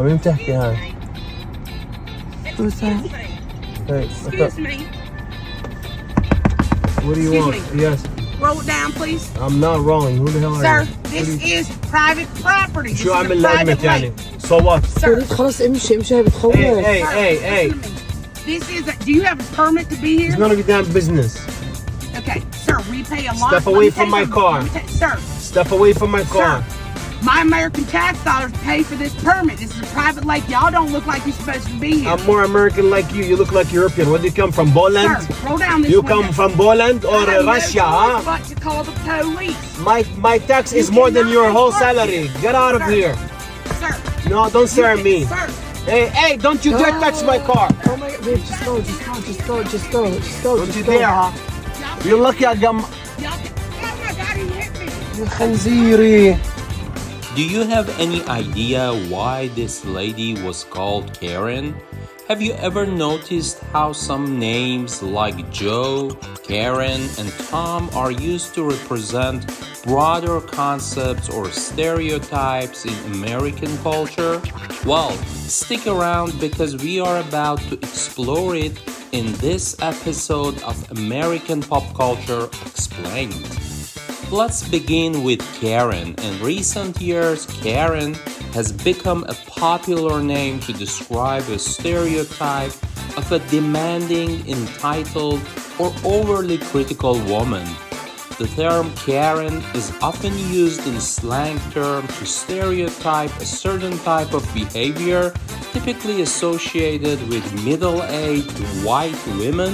مين بتحكي هاي؟ Who's that? Hey, Excuse me. what do you Excuse want? me. Yes. Roll it down, please. I'm not rolling. Who the hell are Sir, you? this is private property. This شو is a عامل private لازمك يعني؟ way. So what? Sir, وليد خلاص امشي هاي بتخوف. Hey, hey, sir, hey, hey. listen to me. This is do you have a permit to be here? It's none of your damn business. Okay, sir, we pay a lot. Step let away me from tell my you car. something. Sir, Step away from my car. sir, my American tax dollars pay for this permit. This is a private lake. Y'all don't look like you're supposed to be here. I'm more American like you. You look like European. Where do you come from? Poland? Sir, roll down this You window. come from Poland or I have no Russia, choice huh? but to call the police. My tax You is more than cannot your whole park salary. here. Get out of Sir. here. Sir, No, don't stare at me. Sir, Hey, don't you dare touch my car. Oh my God, babe, just go, just go, just go, just go, just go, Don't just you go. dare, huh? y'all You're lucky I got Y'all can, oh my God, he hit me. يا خنزيري. Do you have any idea why this lady was called Karen? Have you ever noticed how some names like Joe, Karen, and Tom are used to represent broader concepts or stereotypes in American culture? Well, stick around because we are about to explore it in this episode of American Pop Culture Explained. Let's begin with Karen. In recent years, Karen has become a popular name to describe a stereotype of a demanding, entitled, or overly critical woman. The term Karen is often used in slang terms to stereotype a certain type of behavior typically associated with middle-aged white women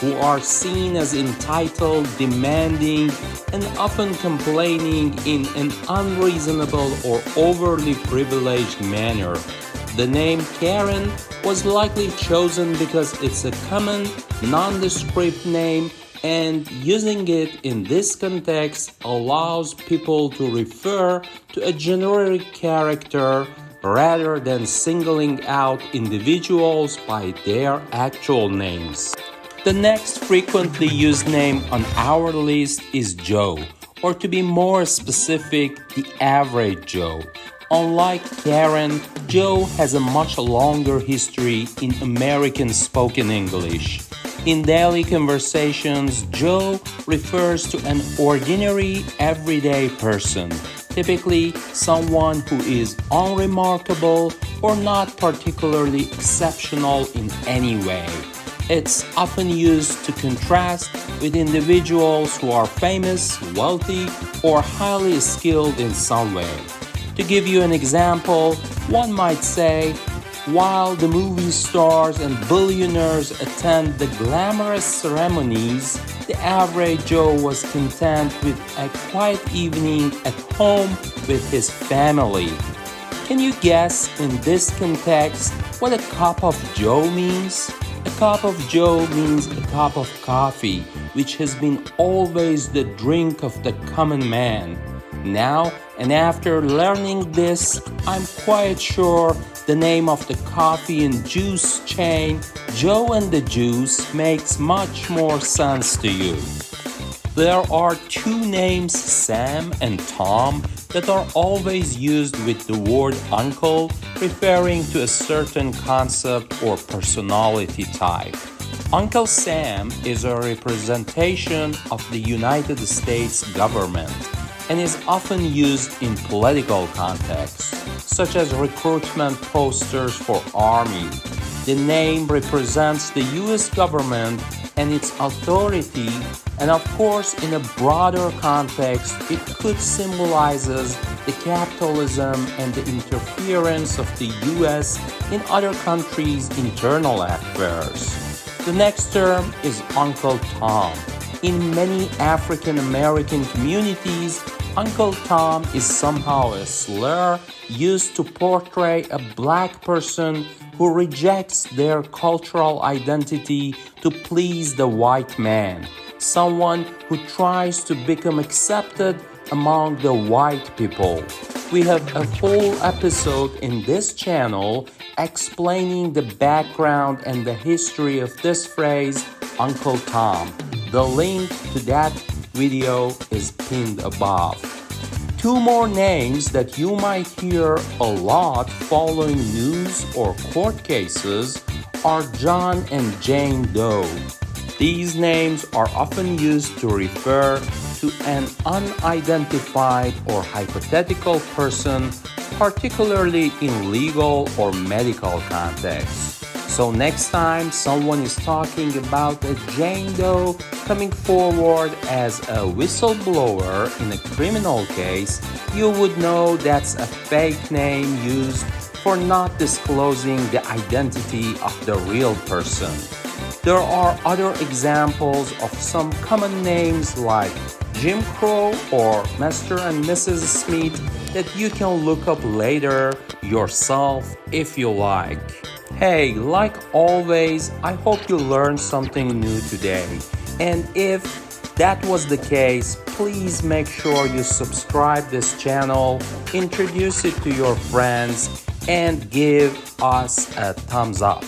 who are seen as entitled, demanding, and often complaining in an unreasonable or overly privileged manner. The name Karen was likely chosen because it's a common, nondescript name, and using it in this context allows people to refer to a generic character rather than singling out individuals by their actual names. The next frequently used name on our list is Joe, or to be more specific, the average Joe. Unlike Karen, Joe has a much longer history in American spoken English. In daily conversations, Joe refers to an ordinary, everyday person, typically someone who is unremarkable or not particularly exceptional in any way. It's often used to contrast with individuals who are famous, wealthy, or highly skilled in some way. To give you an example, one might say, while the movie stars and billionaires attend the glamorous ceremonies, the average Joe was content with a quiet evening at home with his family. Can you guess in this context what a cup of Joe means? A cup of Joe means a cup of coffee, which has been always the drink of the common man. Now, and after learning this, I'm quite sure the name of the coffee and juice chain, Joe and the Juice, makes much more sense to you. There are two names, Sam and Tom, that are always used with the word uncle, referring to a certain concept or personality type. Uncle Sam is a representation of the United States government and is often used in political contexts, such as recruitment posters for army. The name represents the US government and its authority, and of course, in a broader context, it could symbolize the capitalism and the interference of the US in other countries' internal affairs. The next term is Uncle Tom. In many African American communities, Uncle Tom is somehow a slur used to portray a black person who rejects their cultural identity to please the white man, someone who tries to become accepted among the white people. We have a full episode in this channel explaining the background and the history of this phrase, Uncle Tom. The link to that video is pinned above. Two more names that you might hear a lot following news or court cases are John and Jane Doe. These names are often used to refer to an unidentified or hypothetical person, particularly in legal or medical contexts. So next time someone is talking about a Jane Doe coming forward as a whistleblower in a criminal case, you would know that's a fake name used for not disclosing the identity of the real person. There are other examples of some common names like Jim Crow or Mr. and Mrs. Smith that you can look up later yourself if you like. Hey, like always, I hope you learned something new today. And if that was the case, please make sure you subscribe this channel, introduce it to your friends, and give us a thumbs up.